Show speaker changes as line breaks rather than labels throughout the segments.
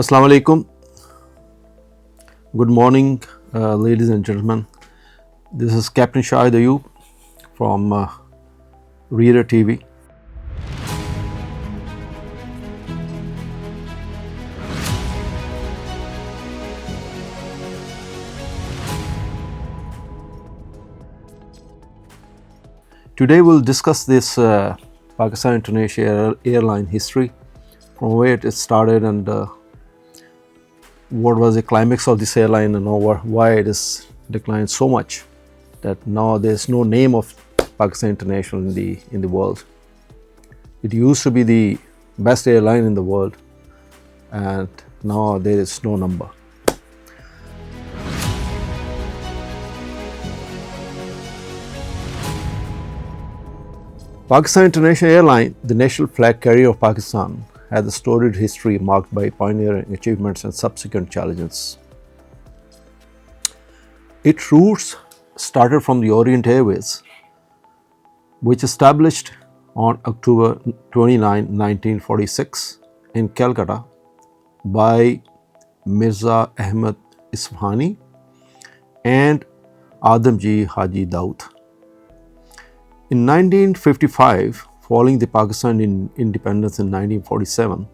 Assalamu alaikum. Good morning, ladies and gentlemen. This is Captain Shahid Ayub from Readertv. Today we'll discuss this Pakistan International Airline history, from where it started and what was the climax of this airline and why it has declined so much that now there's no name of Pakistan International in the world. It used to be the best airline in the world, and now there is no number. Pakistan International Airline, the national flag carrier of Pakistan, has a storied history marked by pioneering achievements and subsequent challenges. Its roots started from the Orient Airways, which established on October 29, 1946 in Calcutta by Mirza Ahmed Isfahani and Adamji Haji Daud. In 1955, following the Pakistan independence in 1947,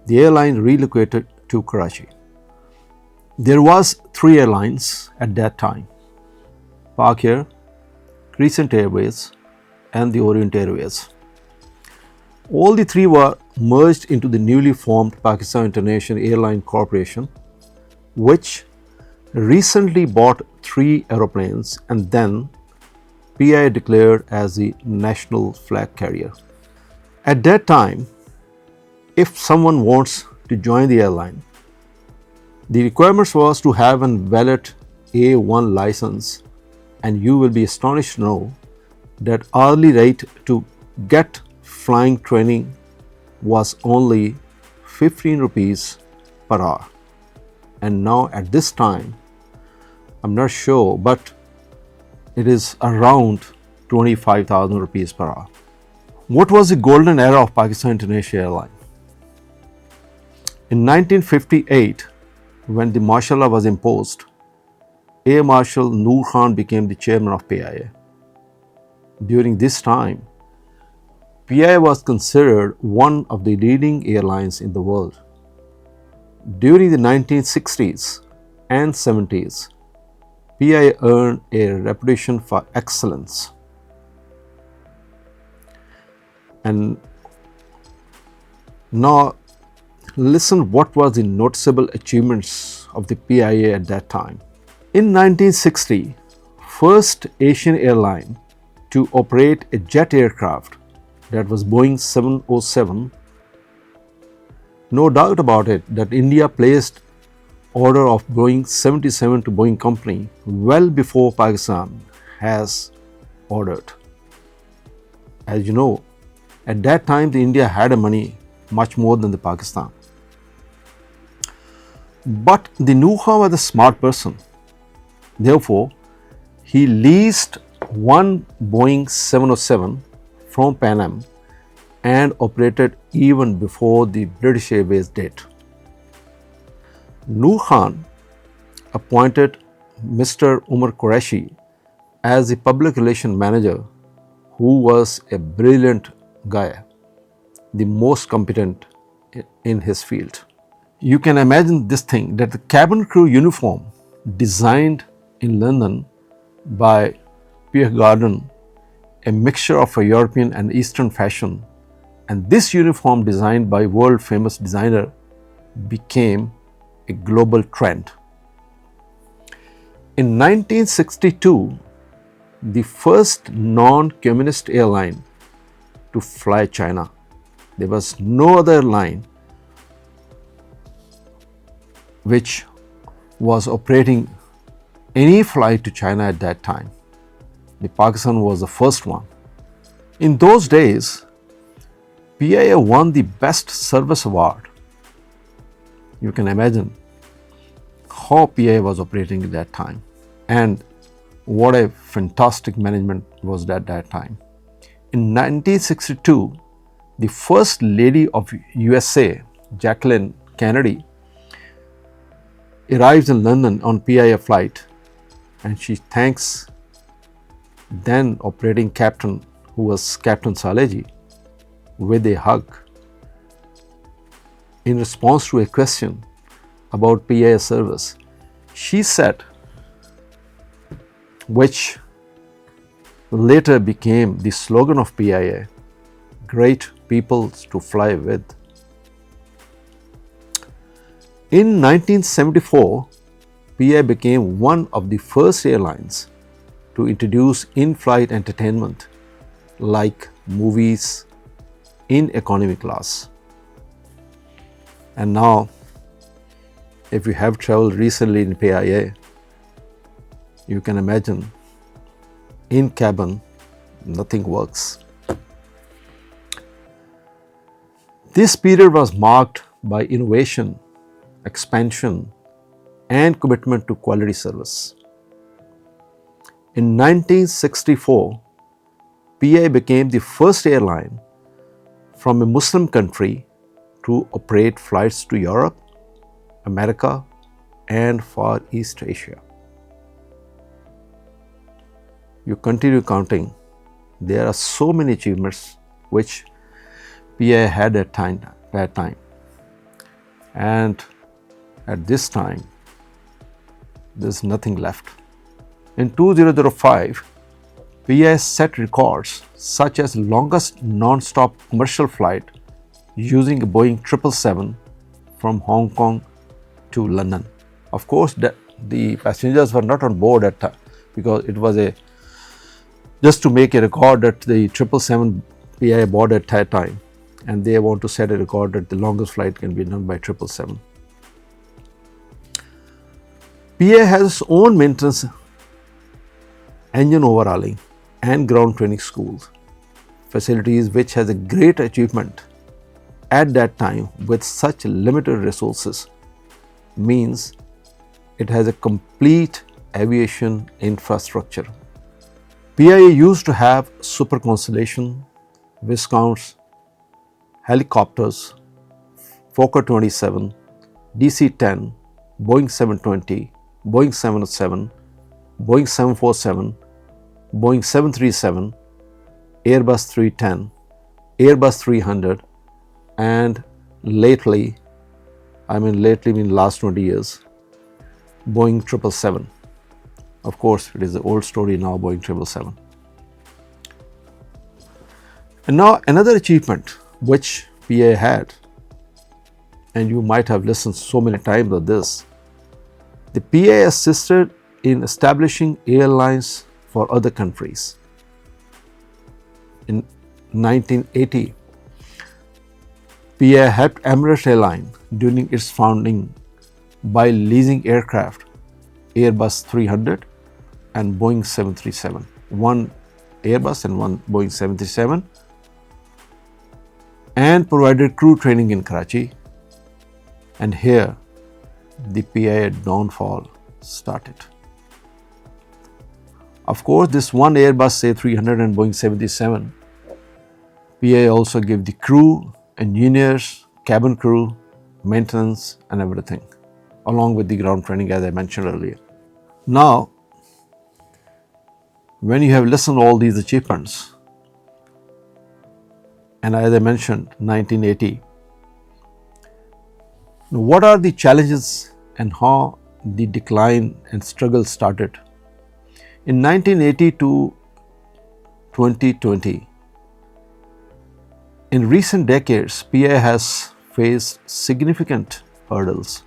the airline relocated to Karachi. There was 3 airlines at that time: Pak Air, Crescent Airways and the Orient Airways. All the 3 were merged into the newly formed Pakistan International Airline Corporation, which recently bought 3 aeroplanes and then PIA declared as the national flag carrier. At that time, if someone wants to join the airline, the requirements was to have a valid A1 license, and you will be astonished to know that hourly rate to get flying training was only 15 rupees per hour. And now at this time, I'm not sure, but it is around 25,000 rupees per hour. What was the golden era of Pakistan International Airline? In 1958, when the martial law was imposed, Air Marshal Noor Khan became the chairman of PIA. During this time, PIA was considered one of the leading airlines in the world. During the 1960s and 70s, PIA earned a reputation for excellence. And now listen what was the noticeable achievements of the PIA at that time. In 1960, first Asian airline to operate a jet aircraft, that was Boeing 707. No doubt about it that India placed order of Boeing 77 to Boeing company well before Pakistan has ordered. As you know, at that time the India had money much more than the Pakistan. But the Noor Khan was a smart person. Therefore, he leased one Boeing 707 from Pan Am and operated even before the British Airways did. Noor Khan appointed Mr. Umar Qureshi as the public relations manager, who was a brilliant guy, the most competent in his field. You can imagine this thing, that the cabin crew uniform designed in London by Pierre Garden, a mixture of a European and Eastern fashion, and this uniform designed by world famous designer became a global trend. In 1962, the first non-communist airline to fly China. There was no other airline which was operating any flight to China at that time. The Pakistan was the first one. In those days, PIA won the Best Service Award. You can imagine how PIA was operating at that time, and what a fantastic management was at that time. In 1962, the First Lady of USA, Jacqueline Kennedy, arrives in London on PIA flight, and she thanks then operating captain, who was Captain Saleji, with a hug in response to a question about PIA service. She said, which later became the slogan of PIA, "Great people to fly with." In 1974, PIA became one of the first airlines to introduce in-flight entertainment like movies in economy class. And now, if you have traveled recently in PIA, you can imagine in cabin nothing works. This period was marked by innovation, expansion, and commitment to quality service. In 1964, PIA became the first airline from a Muslim country to operate flights to Europe, America, and Far East Asia. You continue counting. There are so many achievements which PIA had at that time. And at this time, there's nothing left. In 2005, PIA set records such as longest non-stop commercial flight using a Boeing 777 from Hong Kong to London. Of course, the passengers were not on board at time because it was just to make a record that the 777 PIA board at that time, and they want to set a record that the longest flight can be done by 777. PIA has its own maintenance, engine overhauling, and ground training schools, facilities which has a great achievement at that time with such limited resources, means it has a complete aviation infrastructure. PIA used to have Super Constellation, Viscounts, helicopters, Fokker 27, DC-10, Boeing 720, Boeing 707, Boeing 747, Boeing 737, Airbus 310, Airbus 300, and lately last 20 years, Boeing 777. Of course, it is the old story now, Boeing 777. And now another achievement which PIA had, and you might have listened so many times of this, the PIA assisted in establishing airlines for other countries. In 1980, PIA helped Emirates Airline during its founding by leasing aircraft, Airbus 300 and Boeing 737, one Airbus and one Boeing 737, and provided crew training in Karachi. And here, the PIA downfall started. Of course, this one Airbus A300 and Boeing 737, PIA also gave the crew, engineers, cabin crew, maintenance and everything, along with the ground training as I mentioned earlier. Now, when you have listened to all these achievements, and as I mentioned, 1980, what are the challenges and how the decline and struggle started? In 1980 to 2020, in recent decades, PIA has faced significant hurdles.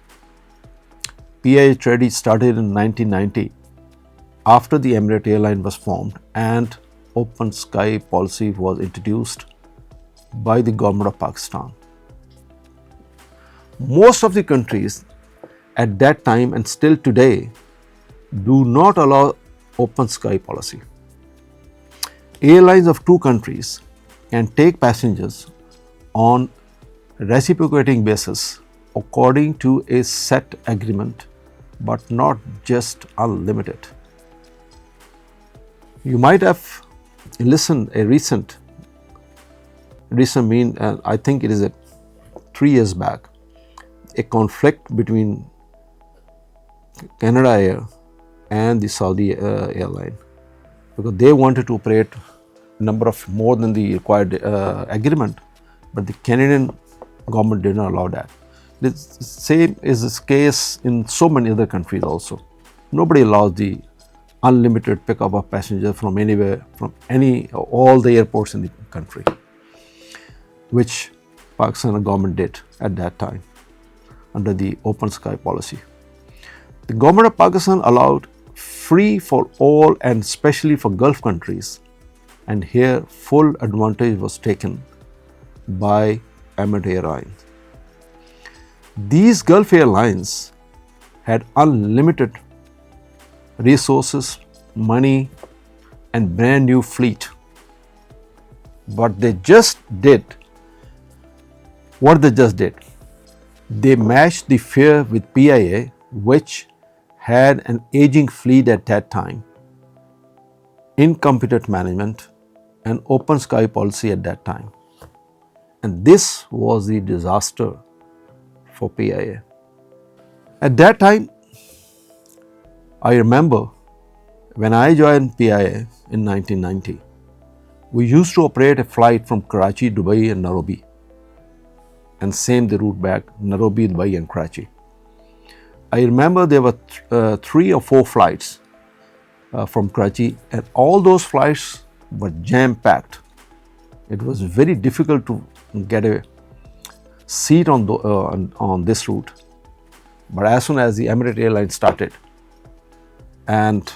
PIA tragedy started in 1990 after the Emirates Airline was formed and open sky policy was introduced by the government of Pakistan. Most of the countries at that time and still today do not allow open sky policy. Airlines of two countries can take passengers on reciprocating basis according to a set agreement, but not just unlimited. You might have listened a recent I think it is 3 years back, a conflict between Canada Air and the Saudi Airline, because they wanted to operate number of more than the required agreement, but the Canadian government did not allow that. The same is the case in so many other countries also. Nobody allows the unlimited pickup of passengers from anywhere, from all the airports in the country, which Pakistan government did at that time under the open sky policy. The government of Pakistan allowed free for all and especially for Gulf countries, and here full advantage was taken by Emirates Airlines. These Gulf airlines had unlimited resources, money, and brand new fleet. What they just did, they matched the fare with PIA, which had an aging fleet at that time, incompetent management, and open sky policy at that time. And this was the disaster for PIA. At that time, I remember when I joined PIA in 1990, we used to operate a flight from Karachi, Dubai and Nairobi, and same the route back, Nairobi, Dubai and Karachi. I remember there were 3 or 4 flights from Karachi, and all those flights were jam-packed. It was very difficult to get a seat on this route. But as soon as the Emirates Airlines started, and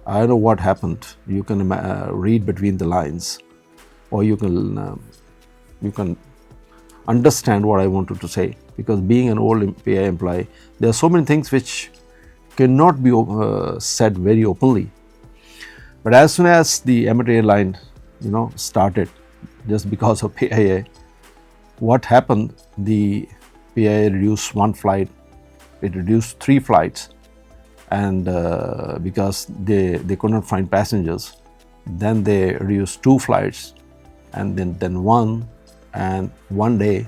I don't know what happened, you can read between the lines, or you can understand what I wanted to say, because being an old PIA employee, there are so many things which cannot be said very openly. But as soon as the Emirates Airline, started, just because of PIA, what happened? The PIA reduced 1 flight, it reduced 3 flights, and because they could not find passengers, then they reduced 2 flights, and then 1, and one day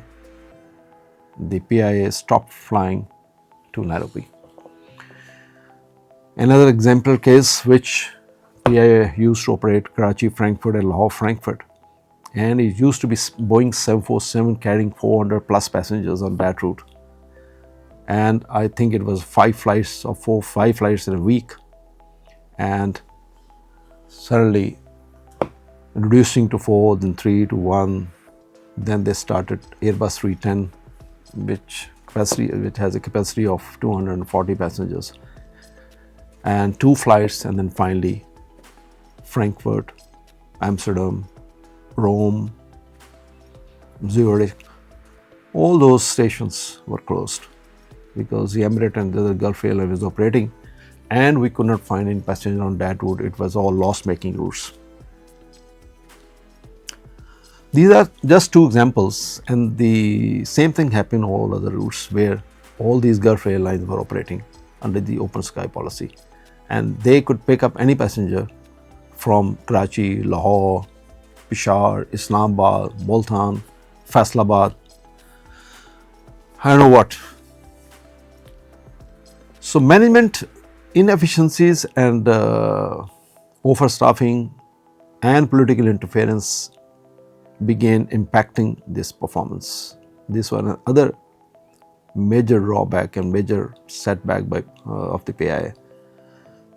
the PIA stopped flying to Nairobi. Another example case which PIA used to operate Karachi, Frankfurt and Lahore, Frankfurt, and it used to be Boeing 747 carrying 400 plus passengers on that route, and I think it was 5 flights or 5 flights in a week, and suddenly reducing to 4, then 3 to 1, then they started Airbus 310, which has a capacity of 240 passengers, and 2 flights, and then finally Frankfurt, Amsterdam, Rome, Zurich, all those stations were closed because the Emirates and the other Gulf Airline was operating, and we could not find any passenger on that route. It was all loss-making routes. These are just 2 examples, and the same thing happened on all other routes where all these Gulf Airlines were operating under the open sky policy, and they could pick up any passenger from Karachi, Lahore, Peshawar, Islamabad, Multan, Faisalabad, I don't know what. So management inefficiencies and overstaffing and political interference began impacting this performance. This was another major drawback and major setback of the PIA,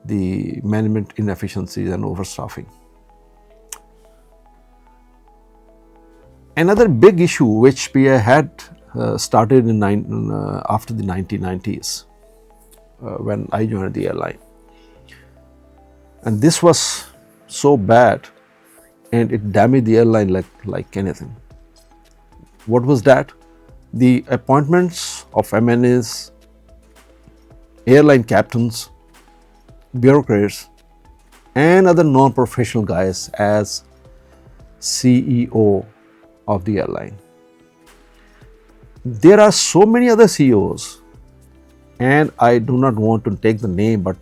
the management inefficiencies and overstaffing. Another big issue which PIA had started after the 1990s when I joined the airline, and this was so bad and it damaged the airline like anything. What was that? The appointments of MNAs, airline captains, bureaucrats, and other non-professional guys as CEO of the airline. There are so many other CEOs, and I do not want to take the name, but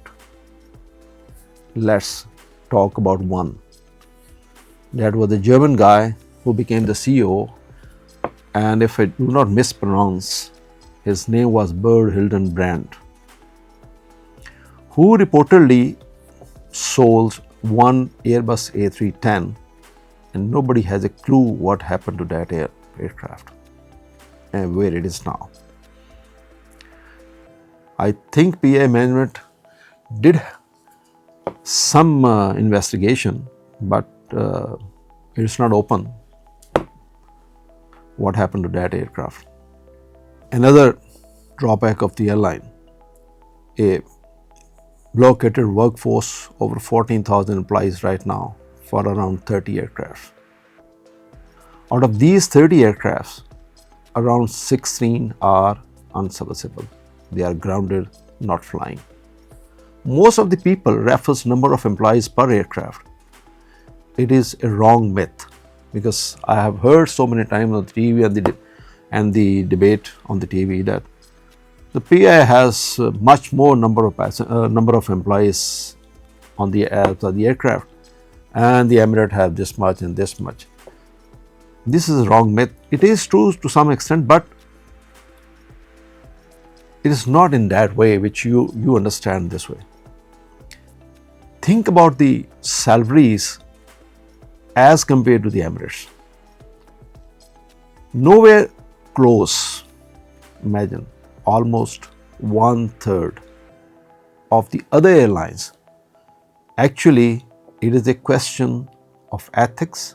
let's talk about one. That was the German guy who became the CEO, and if I do not mispronounce, his name was Bert Hildenbrand. who reportedly sold one Airbus A310, and nobody has a clue what happened to that aircraft and where it is now. I think PIA management did some investigation, but it is not open what happened to that aircraft. Another drawback of the airline, a located workforce over 14,000 employees right now for around 30 aircraft. Out of these 30 aircrafts, around 16 are unserviceable. They are grounded, not flying. Most of the people refers number of employees per aircraft. It is a wrong myth, because I have heard so many times on the TV and the debate on the TV that the PIA has much more number of employees on the aircraft, and the Emirates have this much and this much. This is a wrong myth. It is true to some extent, but it is not in that way which you understand this way. Think about the salaries as compared to the Emirates. Nowhere close. Imagine almost 1/3 of the other airlines. Actually, it is a question of ethics,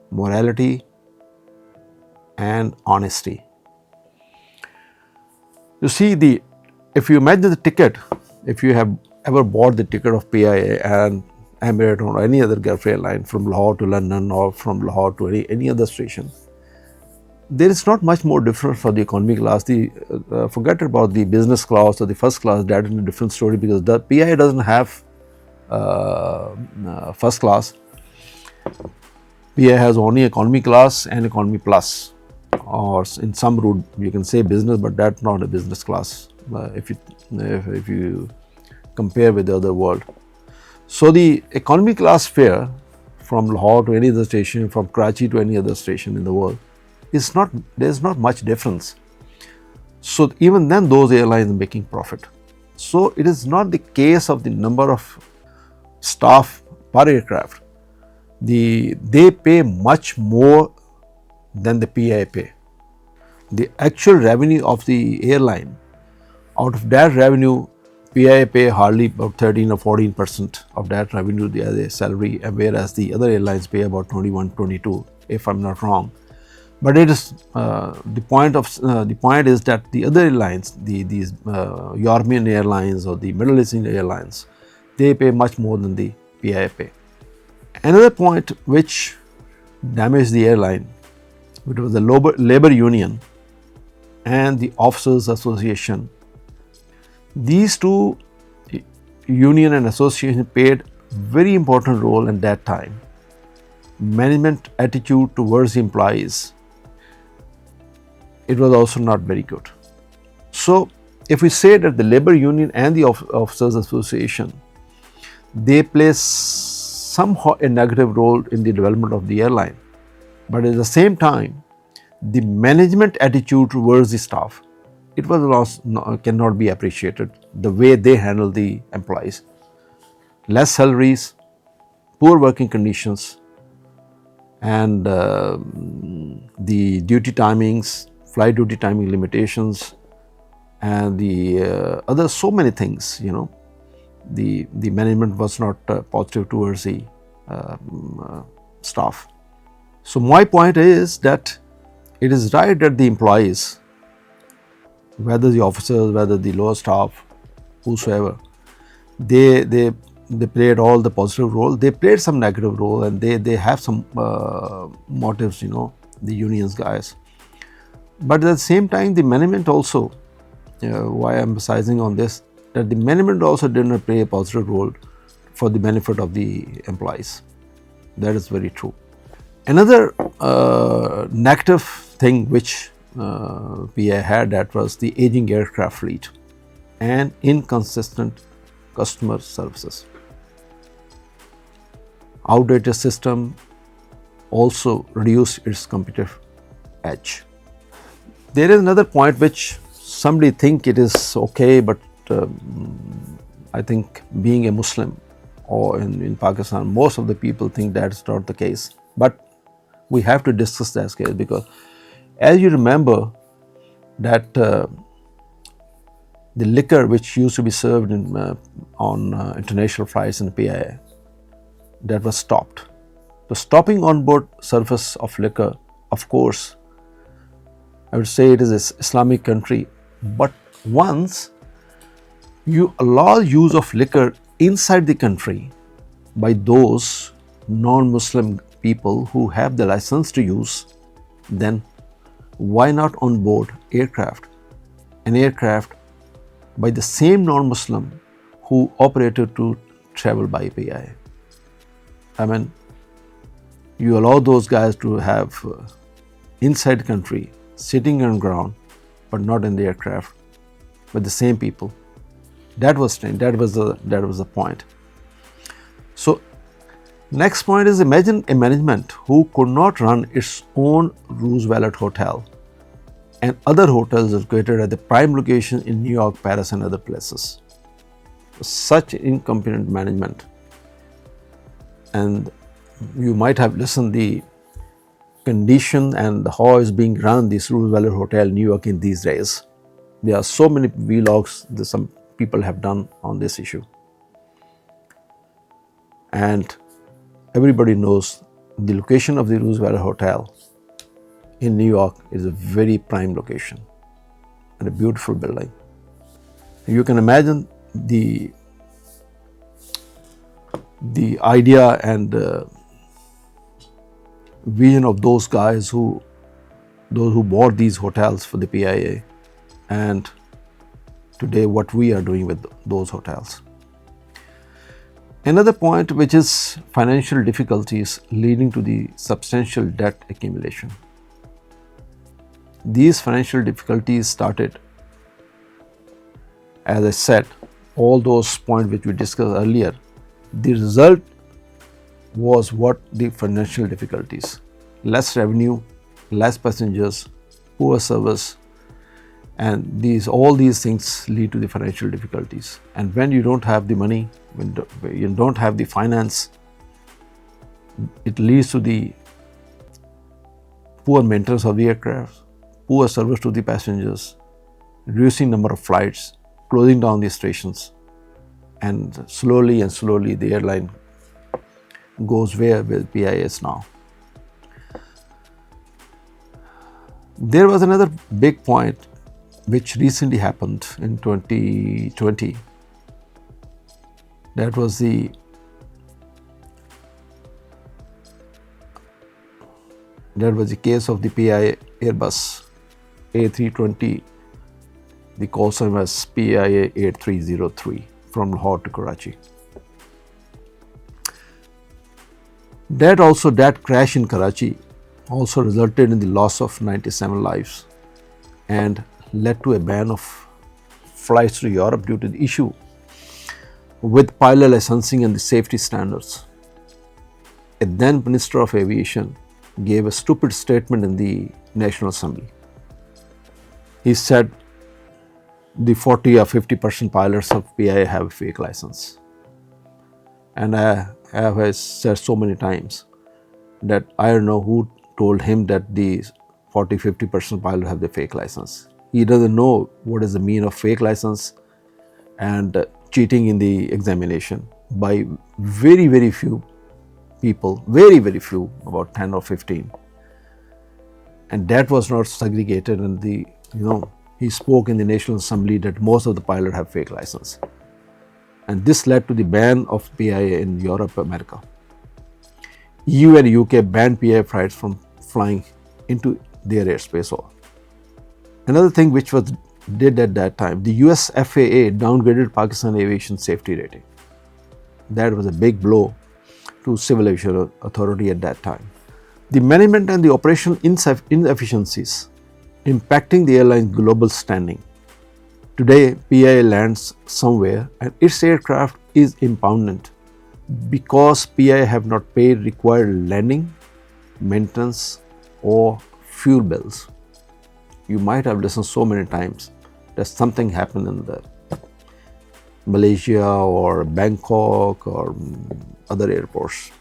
morality, and honesty. You see, if you imagine the ticket, if you have ever bought the ticket of PIA and Emirates or any other Gulf airline from Lahore to London or from Lahore to any other station, there is not much more difference for the economy class. Forget about the business class or the first class. That is a different story, because the PIA doesn't have first class. PIA has only economy class and economy plus, or in some route you can say business, but that's not a business class if you compare with the other world. So the economy class fare from Lahore to any other station, from Karachi to any other station in the world, there's not much difference. So even then those airlines are making profit. So it is not the case of the number of staff per aircraft. They pay much more than the PIA pay. The actual revenue of the airline, out of that revenue, PIA pay hardly about 13 or 14% of that revenue as a salary, whereas the other airlines pay about 21-22, if I'm not wrong. But it is the point is that the other airlines, these European airlines or the Middle Eastern airlines, they pay much more than the PIA pay. Another point which damaged the airline, which was the labor union and the officers association. These two union and association played very important role in that time. Management attitude towards the employees, it was also not very good. So if we say that the labor union and the officers association, they play somehow a negative role in the development of the airline, but at the same time the management attitude towards the staff, it was cannot be appreciated, the way they handle the employees. Less salaries, poor working conditions, and the duty timings, flight duty timing limitations, and the other so many things, the management was not positive towards the staff. So my point is that it is right that the employees, whether the officers, whether the lower staff, whosoever, they played all the positive role. They played some negative role, and they have some motives, the unions guys. But at the same time, the management also, why I'm emphasizing on this, that the management also did not play a positive role for the benefit of the employees. That is very true. Another negative thing which PIA had, that was the aging aircraft fleet and inconsistent customer services. Outdated system also reduced its competitive edge. There is another point which somebody think it is okay, but I think being a Muslim or in Pakistan, most of the people think that's not the case. But we have to discuss that case because as you remember that the liquor which used to be served on international flights in PIA, that was stopped. The stopping on board service of liquor, of course, I would say it is an Islamic country, but once you allow use of liquor inside the country by those non-Muslim people who have the license to use, then why not on board aircraft? An aircraft by the same non-Muslim who operated to travel by PIA. I mean, you allow those guys to have inside country, sitting on ground, but not in the aircraft, with the same people. That was strange. That was the point. So, next point is, imagine a management who could not run its own Roosevelt Hotel and other hotels located at the prime location in New York, Paris, and other places. Such incompetent management. And you might have listened the condition and how is being run this Roosevelt Hotel New York in these days. There are so many vlogs that some people have done on this issue. And everybody knows the location of the Roosevelt Hotel in New York is a very prime location and a beautiful building. You can imagine the idea and vision of those guys those who bought these hotels for the PIA, and today what we are doing with those hotels. Another point, which is financial difficulties leading to the substantial debt accumulation. These financial difficulties started, as I said, all those points which we discussed earlier. The result was what? The financial difficulties. Less revenue, less passengers, poor service, and all these things lead to the financial difficulties. And when you don't have the money, when you don't have the finance, it leads to the poor maintenance of the aircraft, poor service to the passengers, reducing number of flights, closing down the stations, and slowly the airline goes where PIA is now. There was another big point which recently happened in 2020. That was the case of the PIA Airbus A320. The call sign was PIA 8303 from Lahore to Karachi. That crash in Karachi also resulted in the loss of 97 lives and led to a ban of flights to Europe due to the issue with pilot licensing and the safety standards. A then Minister of Aviation gave a stupid statement in the National Assembly. He said the 40 or 50% pilots of PIA have a fake license. And I have said so many times that I don't know who told him that the 40-50% pilots have the fake license. He doesn't know what is the meaning of fake license and cheating in the examination by very few people, very few, about 10 or 15. And that was not segregated, and he spoke in the National Assembly that most of the pilots have fake license. And this led to the ban of PIA in Europe, America. EU and UK banned PIA flights from flying into their airspace. Another thing which was did at that time, the US FAA downgraded Pakistan aviation safety rating. That was a big blow to Civil Aviation Authority at that time. The management and the operational inefficiencies impacting the airline's global standing. Today, PIA lands somewhere and its aircraft is impounded because PIA have not paid required landing, maintenance or fuel bills. You might have listened so many times that something happened in there. Malaysia or Bangkok or other airports.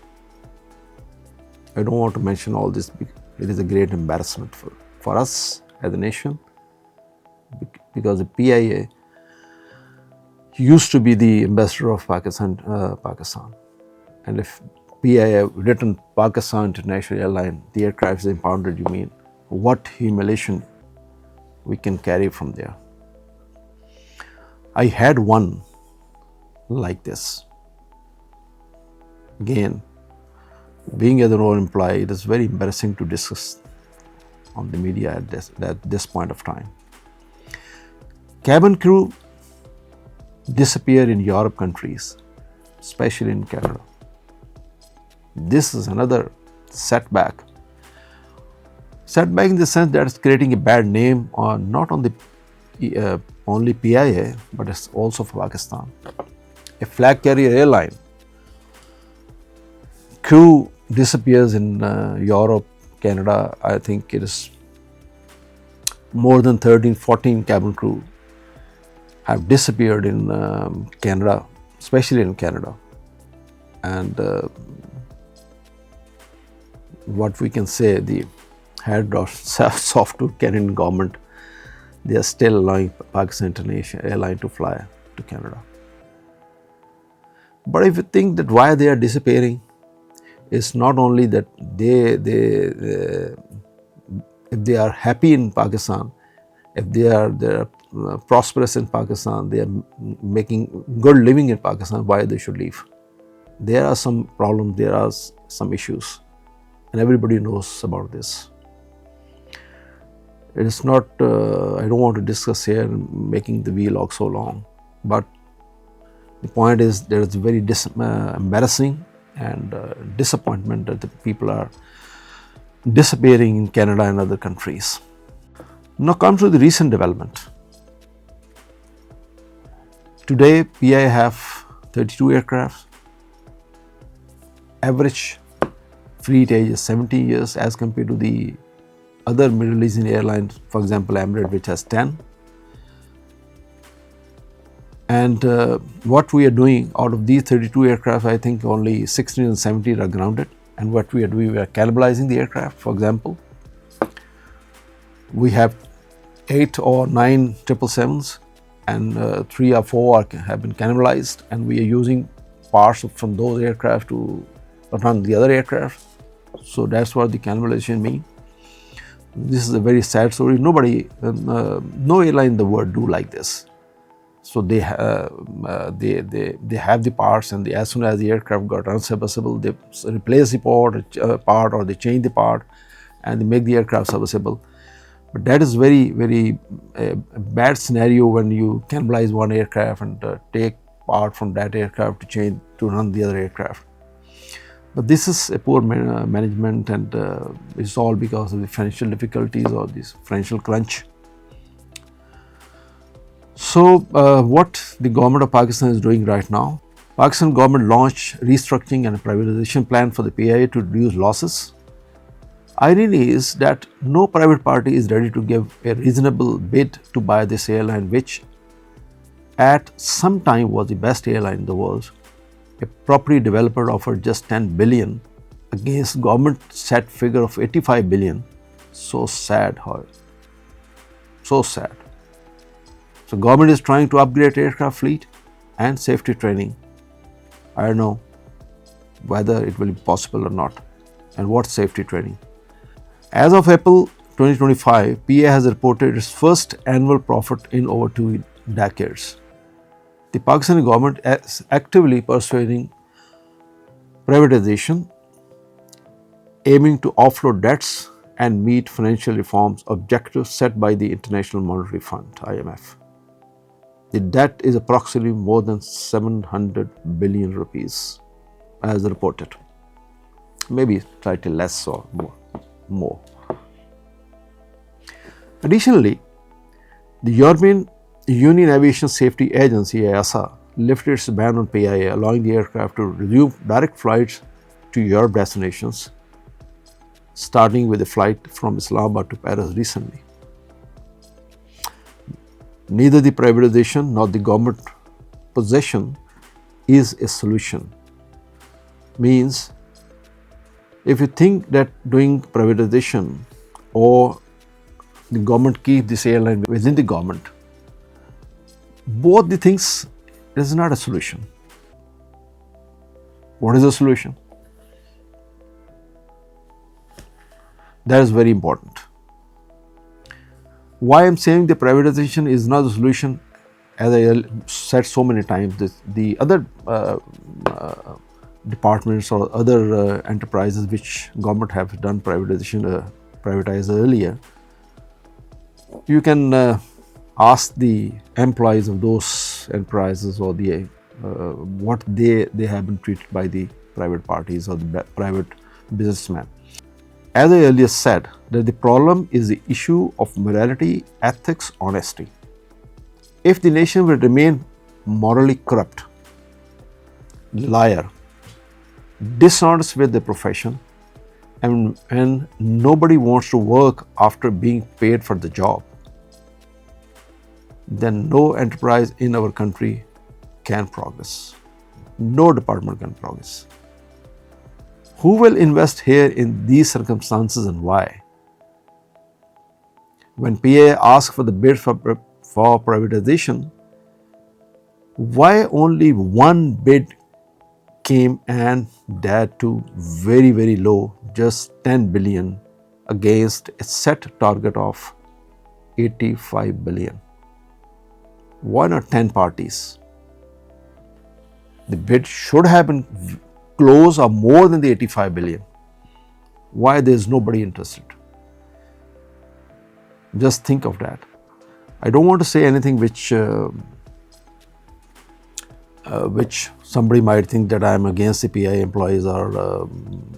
I don't want to mention all this. It is a great embarrassment for us as a nation, because the PIA used to be the ambassador of Pakistan. And if PIA written Pakistan International Airline, the aircraft is impounded, you mean what humiliation we can carry from there. I had one like this. Again, being as an old employee, it is very embarrassing to discuss on the media at this point of time. Cabin crew disappear in Europe countries, especially in Canada. This is another setback. Setback in the sense that it's creating a bad name not on the only PIA, but it's also for Pakistan. A flag carrier airline crew disappears in Europe, Canada. I think it is more than 13, 14 cabin crew have disappeared in Canada, especially in Canada. And what we can say, the head of software Canadian government, they are still allowing Pakistan International Airline to fly to Canada. But if you think that why they are disappearing, it's not only that if they are happy in Pakistan, if they are prosperous in Pakistan, they are making good living in Pakistan, why they should leave? There are some problems, there are some issues, and everybody knows about this. It is not, I don't want to discuss here making the vlog so long, but the point is there is very embarrassing and disappointment that the people are disappearing in Canada and other countries. Now come to the recent development. Today PIA have 32 aircraft. Average fleet age is 17 years as compared to the other Middle Eastern airlines, for example Emirates, which has 10. And what we are doing, out of these 32 aircraft, I think only 16 and 17 are grounded. And what we are doing, we are cannibalizing the aircraft. For example, we have 8 or 9 777s, and 3 or 4 have been cannibalized, and we are using parts from those aircraft to run the other aircraft. So that's what the cannibalization means. This is a very sad story. Nobody, no airline in the world do like this. So they have the parts, and as soon as the aircraft got unserviceable, they replace the part or they change the part, and they make the aircraft serviceable. But that is very, very bad scenario when you cannibalize one aircraft and take part from that aircraft to run the other aircraft. But this is a poor management, and it's all because of the financial difficulties or this financial crunch. So what the government of Pakistan is doing right now, Pakistan government launched restructuring and privatization plan for the PIA to reduce losses. Irony is that no private party is ready to give a reasonable bid to buy this airline, which at some time was the best airline in the world. A property developer offered just 10 billion against government set figure of 85 billion. So sad, so sad. So government is trying to upgrade aircraft fleet and safety training. I don't know whether it will be possible or not, and what safety training. As of April 2025, PIA has reported its first annual profit in over 2 decades. The Pakistani government is actively pursuing privatization, aiming to offload debts and meet financial reforms objectives set by the International Monetary Fund, IMF. The debt is approximately more than 700 billion rupees as reported, maybe slightly less or more. Additionally, the European Union Aviation Safety Agency, EASA, lifted its ban on PIA, allowing the aircraft to resume direct flights to Europe destinations, starting with a flight from Islamabad to Paris recently. Neither the privatization nor the government possession is a solution. Means, if you think that doing privatization or the government keep this airline within the government, both the things is not a solution. What is the solution? That is very important. Why I am saying the privatization is not the solution, as I said so many times, the other departments or other enterprises which government have done privatization, privatized earlier, you can ask the employees of those enterprises or the what they have been treated by the private parties or the private businessmen. As I earlier said, that the problem is the issue of morality, ethics, honesty. If the nation will remain morally corrupt, liar, dishonest with the profession, and nobody wants to work after being paid for the job, then no enterprise in our country can progress. No department can progress. Who will invest here in these circumstances and why? When PIA asked for the bid for privatization, why only one bid came, and that too very, very low, just 10 billion against a set target of 85 billion? Why not 10 parties? The bid should have been close or more than the 85 billion. Why there is nobody interested? Just think of that. I don't want to say anything which somebody might think that I am against the PIA employees or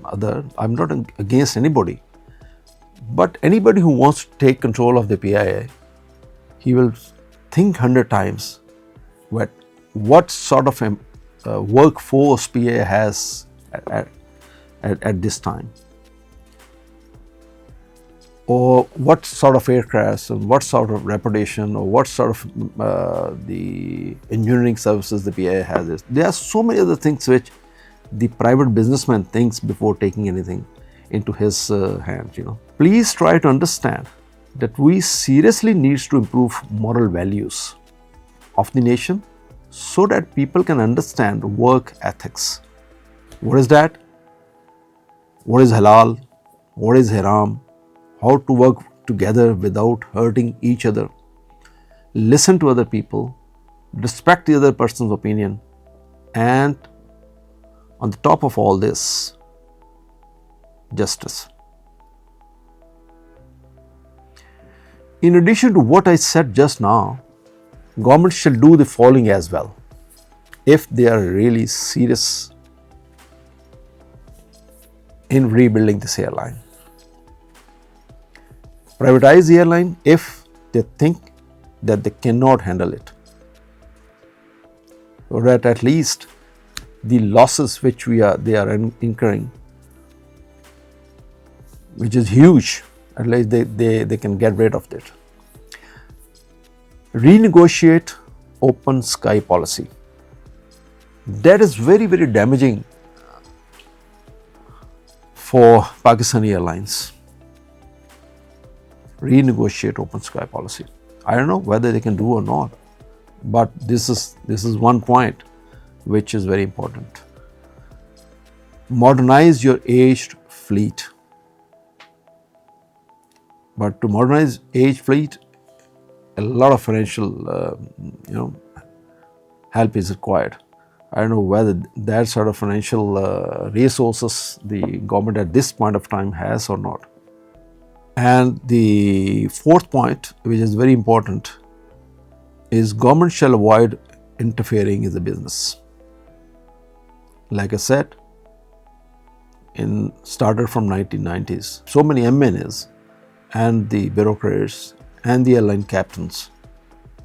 other. I'm not against anybody. But anybody who wants to take control of the PIA, he will think 100 times what sort of workforce PIA has at this time, or what sort of aircrafts and what sort of reputation or what sort of the engineering services the PIA has. There are so many other things which the private businessman thinks before taking anything into his hands. Please try to understand that we seriously need to improve moral values of the nation so that people can understand work ethics. What is that? What is halal? What is haram? How to work together without hurting each other. Listen to other people, respect the other person's opinion, and on the top of all this, justice. In addition to what I said just now, government should do the following as well, if they are really serious in rebuilding this airline. Privatize the airline if they think that they cannot handle it, or that at least the losses which they are incurring, which is huge, at least they can get rid of it. Renegotiate open sky policy. That is very, very damaging for Pakistani Airlines. Renegotiate open sky policy. I don't know whether they can do or not, but this is one point which is very important. Modernize your aged fleet. But to modernize aged fleet, a lot of financial help is required. I don't know whether that sort of financial resources the government at this point of time has or not. And the fourth point, which is very important, is government shall avoid interfering in the business. Like I said, started from 1990s, so many MNAs and the bureaucrats and the airline captains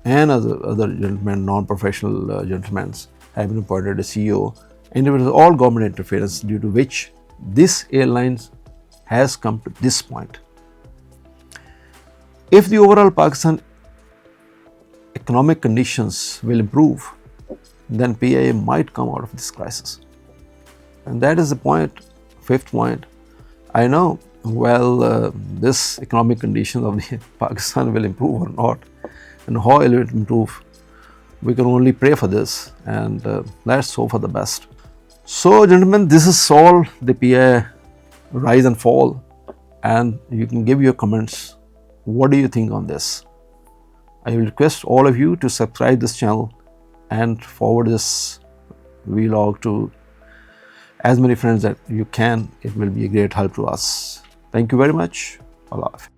and other gentlemen, non-professional gentlemen have been appointed as CEO, and it was all government interference due to which this airline has come to this point. If the overall Pakistan economic conditions will improve, then PIA might come out of this crisis. And that is the point, fifth point. I know, well, this economic conditions of the Pakistan will improve or not, and how it will improve, we can only pray for this, and let's hope for the best. So gentlemen, this is all the PIA rise and fall, and you can give your comments. What do you think on this? I will request all of you to subscribe this channel and forward this vlog to as many friends that you can. It will be a great help to us. Thank you very much. Allah Hafiz.